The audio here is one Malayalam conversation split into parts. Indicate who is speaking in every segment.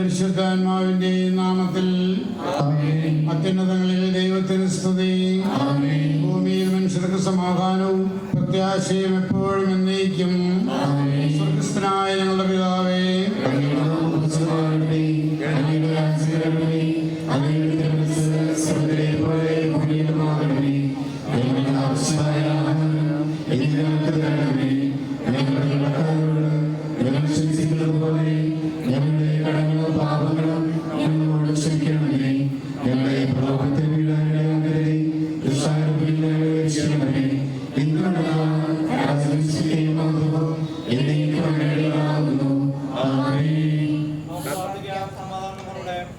Speaker 1: പരിശുദ്ധാത്മാവിന്റെയും നാമത്തിൽ അത്യുന്നതങ്ങളിൽ ദൈവത്തിന് സ്തുതി. ഭൂമിയിൽ മനുഷ്യർക്ക് സമാധാനവും പ്രത്യാശയും എപ്പോഴും എന്നേക്കും. സ്വർഗ്ഗസ്ഥനായ ഞങ്ങളുടെ പിതാവേ,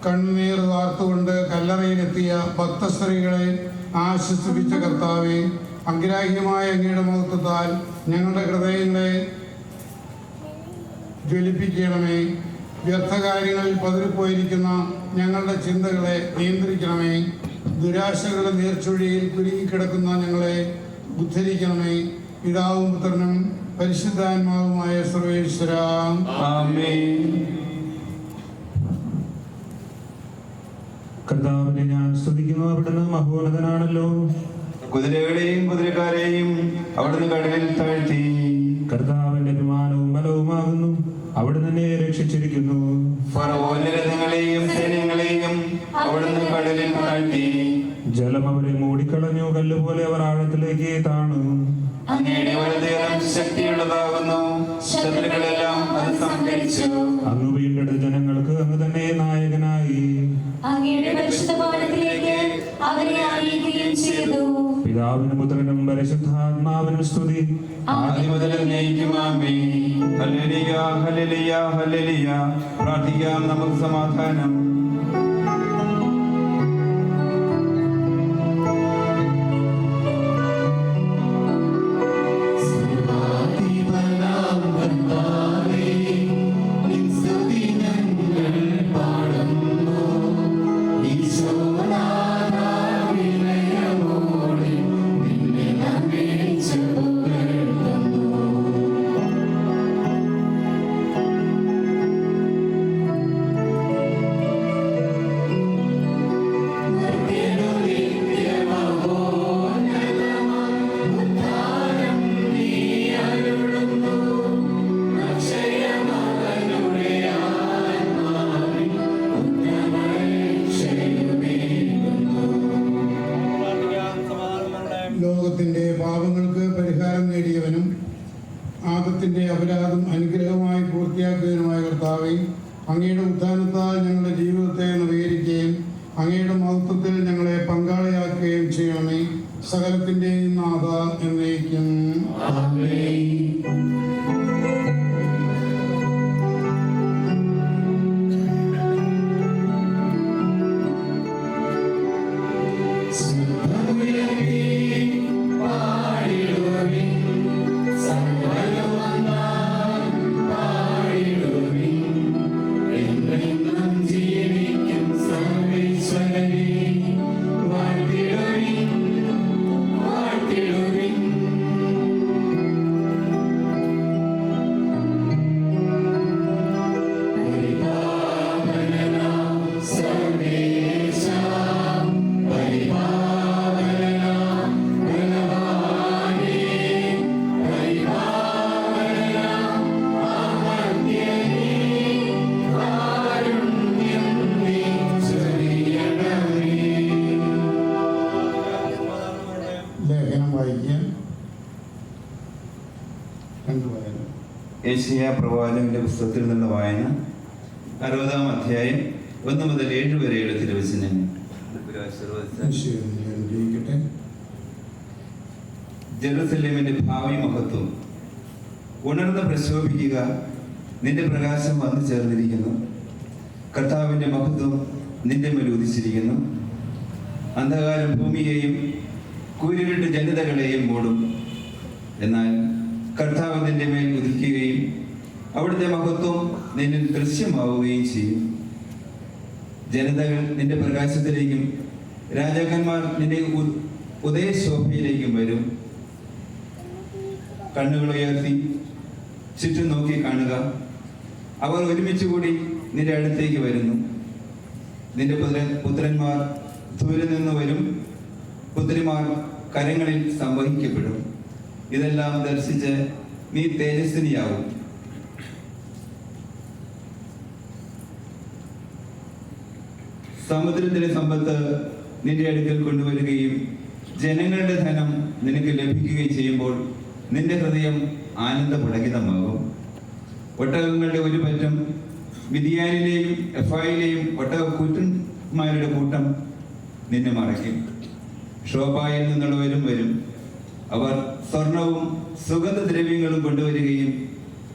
Speaker 1: കണ്ണുനീർ വാർത്തുകൊണ്ട് കല്ലറയിലെത്തിയ ഭക്തസ്ത്രീകളെ ആശ്വസിപ്പിച്ച കർത്താവേ, അഗ്രാഹ്യമായ അങ്ങയുടെ മഹത്വത്താൽ ഞങ്ങളുടെ ഹൃദയങ്ങളെ ജ്വലിപ്പിക്കണമേ. വ്യർത്ഥകാര്യങ്ങളിൽ പതിരിപ്പോയിരിക്കുന്ന ഞങ്ങളുടെ ചിന്തകളെ നിയന്ത്രിക്കണമേ. ദുരാശകളുടെ നീർച്ചുഴിയിൽ കുരുങ്ങിക്കിടക്കുന്ന ഞങ്ങളെ ഉദ്ധരിക്കണമേ. പിതാവും പുത്രനും പരിശുദ്ധാത്മാവുമായ സർവേശ്വര, ആമേൻ.
Speaker 2: കർത്താവിനെ ഞാൻ സ്തുതിക്കുന്നു, അവിടുന്ന് മഹോന്നതനാണല്ലോ.
Speaker 3: കുതിരകളെയും കുതിരക്കാരെയും അവിടുന്ന് കടലിൽ താഴ്ത്തി.
Speaker 2: കർത്താവിന്റെ അഭിമാനവും ബലവുമാകുന്നു, അവിടുന്ന് എന്നെ രക്ഷിച്ചിരിക്കുന്നു.
Speaker 3: ഫറവോന്റെ രഥങ്ങളെയും സൈന്യങ്ങളെയും അവിടുന്ന് കടലിൽ താഴ്ത്തി.
Speaker 2: ജലം അവരെ മൂടിക്കളഞ്ഞു, കല്ലുപോലെ അവർ ആഴത്തിലേക്ക് താണു.
Speaker 3: അങ്ങയുടെ വലതുകരം ശക്തിയുള്ളതാകുന്നു, ശത്രുക്കളെല്ലാം അത് സംഹരിച്ചു.
Speaker 2: അങ്ങ് വീണ്ടെടുത്ത ജനങ്ങൾക്ക് അങ്ങ് തന്നെ നായകനായി.
Speaker 4: അങ്ങയുടെ പരിശുദ്ധ ഭവനത്തിലേക്ക് അവരെ ആനയിക്കുകയും ചെയ്തു.
Speaker 2: പിതാവിനും പുത്രനും പരിശുദ്ധാത്മാവിനും സ്തുതി,
Speaker 3: ആദ്യം മുതൽ എന്നേക്കും ആമേൻ. Hallelujah, hallelujah, hallelujah. പ്രാർത്ഥിക്കാം, നമുക്ക് സമാധാനം.
Speaker 1: ലോകത്തിന്റെ പാപങ്ങൾക്ക് പരിഹാരം നേടിയവനും ആദത്തിന്റെ അപരാധം അനുഗ്രഹമായി പൂർത്തിയാക്കിയവനുമായ കർത്താവേ, അങ്ങയുടെ ഉത്ഥാനത്താൽ ഞങ്ങളുടെ ജീവിതത്തെ നവീകരിക്കുകയും അങ്ങയുടെ മഹത്വത്തിൽ ഞങ്ങളെ പങ്കാളിയാക്കുകയും ചെയ്യണമേ. സകലത്തിന്റെയും നാഥ എന്നേക്കും.
Speaker 3: യെശയ്യാ പ്രവാചകന്റെ പുസ്തകത്തിൽ നിന്നുള്ള വായന 60-ാം അധ്യായം 1 മുതൽ 7 വരെയുള്ള തിരുവചനങ്ങൾ. ജെറുസലേമിന്റെ ഭാവി മഹത്വം. ഉണർന്ന് പ്രശോഭിക്കുക, നിന്റെ പ്രകാശം വന്നു ചേർന്നിരിക്കുന്നു. കർത്താവിന്റെ മഹത്വം നിന്റെ മേൽ ഉദിച്ചിരിക്കുന്നു. അന്ധകാരം ഭൂമിയെയും കൂരിരുട്ട് ജനതകളെയും മൂടും. എന്നാൽ കർത്താവ് നിന്റെ മേൽ ഉദിക്കുകയും അവിടുത്തെ മഹത്വം നിന്നിൽ ദൃശ്യമാവുകയും ചെയ്യും. ജനതകൾ നിന്റെ പ്രകാശത്തിലേക്കും രാജാക്കന്മാർ നിന്റെ ഉദയശോഭയിലേക്കും വരും. കണ്ണുകൾ ഉയർത്തി ചുറ്റും നോക്കി കാണുക. അവർ ഒരുമിച്ച് കൂടി നിന്റെ അടുത്തേക്ക് വരുന്നു. നിന്റെ പുത്രന്മാർ ദൂരെ നിന്ന് വരും, പുത്രിമാർ കരങ്ങളിൽ സംവഹിക്കപ്പെടും. ഇതെല്ലാം ദർശിച്ച് നീ തേജസ്വിനിയാവും. സമുദ്രത്തിലെ സമ്പത്ത് നിന്റെ അടുക്കൽ കൊണ്ടുവരികയും ജനങ്ങളുടെ ധനം നിനക്ക് ലഭിക്കുകയും ചെയ്യുമ്പോൾ നിന്റെ ഹൃദയം ആനന്ദപുളകിതമാകും. ഒട്ടകങ്ങളുടെ ഒരു പറ്റം മിദിയാനിലെയും എഫായിലെയും ഒട്ടകക്കൂറ്റന്മാരുടെ കൂട്ടം നിന്നെ മറയ്ക്കും. ഷോബായിൽ നിന്നുള്ളവരും വരും. അവർ സ്വർണവും സുഗന്ധദ്രവ്യങ്ങളും കൊണ്ടുവരികയും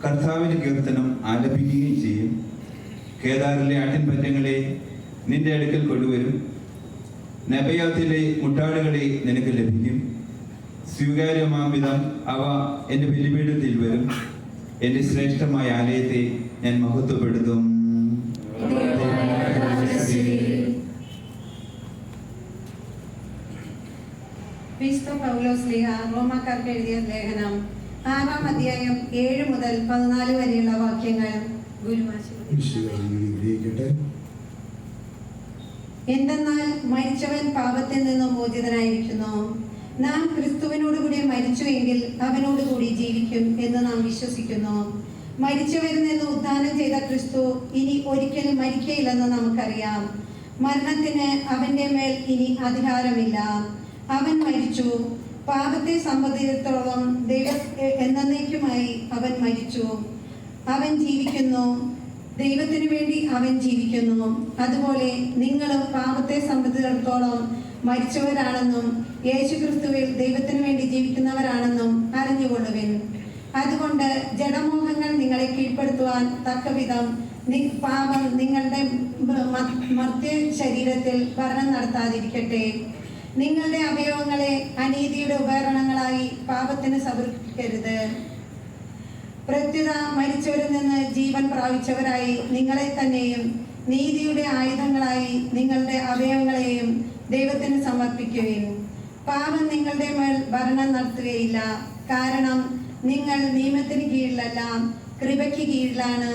Speaker 3: കർത്താവിന്റെ കീർത്തനം ആലപിക്കുകയും ചെയ്യും. കേദാറിലെ ആട്ടിൻപറ്റങ്ങളെ നിന്റെ അടുക്കൽ കൊണ്ടുവരും. നബയാത്തിലെ മുട്ടാടുകളെ നിനക്ക് ലഭിക്കും. സ്വീകാര്യമാം വിധം അവ എൻ്റെ ബലിപീഠത്തിൽ വരും. എൻ്റെ ശ്രേഷ്ഠമായ ആലയത്തെ ഞാൻ മഹത്വപ്പെടുത്തും.
Speaker 5: വിശുദ്ധ പൗലോസ് ശ്ലീഹ റോമാക്കാർക്ക് എഴുതിയ ലേഖനം 6-ാം അധ്യായം 7 മുതൽ 14 വരെയുള്ള വാക്യങ്ങൾ. എന്തെന്നാൽ മരിച്ചവൻ പാപത്തിൽ നിന്നും മോചിതനായിരിക്കുന്നു. നാം ക്രിസ്തുവിനോടുകൂടി മരിച്ചുവെങ്കിൽ അവനോടുകൂടി ജീവിക്കും എന്ന് നാം വിശ്വസിക്കുന്നു. മരിച്ചവരിൽ നിന്ന് ഉത്ഥാനം ചെയ്ത ക്രിസ്തു ഇനി ഒരിക്കലും മരിക്കയില്ലെന്ന് നമുക്കറിയാം. മരണത്തിന് അവന്റെ മേൽ ഇനി അധികാരമില്ല. അവൻ മരിച്ചു. പാപത്തെ സംബന്ധിച്ചിടത്തോളം എന്നേക്കുമായി അവൻ മരിച്ചു. അവൻ ജീവിക്കുന്നു. ദൈവത്തിനു വേണ്ടി അവൻ ജീവിക്കുന്നു. അതുപോലെ നിങ്ങളും പാപത്തെ സംബന്ധിച്ചിടത്തോളം മരിച്ചവരാണെന്നും യേശുക്രിസ്തുവിൽ ദൈവത്തിനു വേണ്ടി ജീവിക്കുന്നവരാണെന്നും അറിഞ്ഞുകൊള്ളുവിൻ. അതുകൊണ്ട് ജഡമോഹങ്ങൾ നിങ്ങളെ കീഴ്പ്പെടുത്തുവാൻ തക്കവിധം പാപം നിങ്ങളുടെ മർത്യ ശരീരത്തിൽ ഭരണം നടത്താതിരിക്കട്ടെ. നിങ്ങളുടെ അവയവങ്ങളെ അനീതിയുടെ ഉപകരണങ്ങളായി പാപത്തിന് സമർപ്പിക്കരുത്. പ്രത്യുത മരിച്ചവരിൽ നിന്ന് ജീവൻ പ്രാപിച്ചവരായി നിങ്ങളെ തന്നെയും നീതിയുടെ ആയുധങ്ങളായി നിങ്ങളുടെ അവയവങ്ങളെയും ദൈവത്തിന് സമർപ്പിക്കുവിൻ. പാപം നിങ്ങളുടെ മേൽ ഭരണം നടത്തുകയില്ല. കാരണം നിങ്ങൾ നിയമത്തിന് കീഴിലല്ല, കൃപയ്ക്ക് കീഴിലാണ്.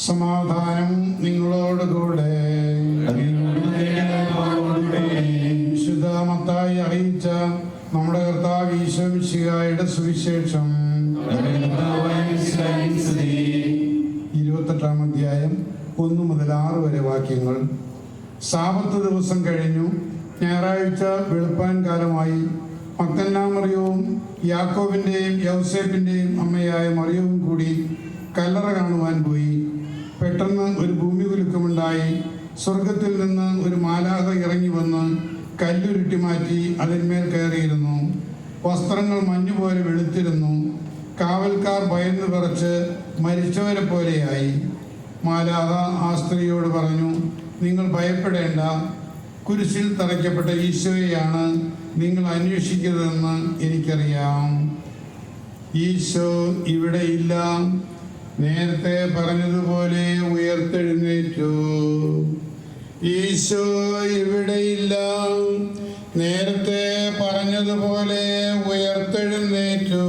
Speaker 1: സമാധാനം നിങ്ങളോടുകൂടെ. വിശുദ്ധ മത്തായി അറിയിച്ച നമ്മുടെ കർത്താവ് ഈശോ മിശിഹായുടെ സുവിശേഷം 28-ാം അധ്യായം 1 മുതൽ 6 വരെ വാക്യങ്ങൾ. സാബത്ത് ദിവസം കഴിഞ്ഞു. ഞായറാഴ്ച വെളുപ്പാൻ കാലമായി. മഗ്ദലന മറിയവും യാക്കോബിന്റെയും യൗസേപ്പിന്റെയും അമ്മയായ മറിയവും കൂടി കല്ലറ കാണുവാൻ പോയി. പെട്ടെന്ന് ഒരു ഭൂമി കുലുക്കമുണ്ടായി. സ്വർഗത്തിൽ നിന്ന് ഒരു മാലാഖ ഇറങ്ങി വന്ന് കല്ലുരുട്ടി മാറ്റി അതിന്മേൽ കയറിയിരുന്നു. വസ്ത്രങ്ങൾ മഞ്ഞുപോലെ വെളുത്തിരുന്നു. കാവൽക്കാർ ഭയന്ന് വിറച്ച് മരിച്ചവരെ പോലെയായി. മാലാഖ ആ സ്ത്രീയോട് പറഞ്ഞു, നിങ്ങൾ ഭയപ്പെടേണ്ട. കുരിശിൽ തറയ്ക്കപ്പെട്ട ഈശോയെയാണ് നിങ്ങൾ അന്വേഷിക്കുന്നതെന്ന് എനിക്കറിയാം. ഈശോ ഇവിടെയില്ല. നേരത്തെ പറഞ്ഞതുപോലെ ഉയർത്തെഴുന്നേറ്റു. ഈശോ ഇവിടെയില്ല. നേരത്തെ പറഞ്ഞതുപോലെ ഉയർത്തെഴുന്നേറ്റു.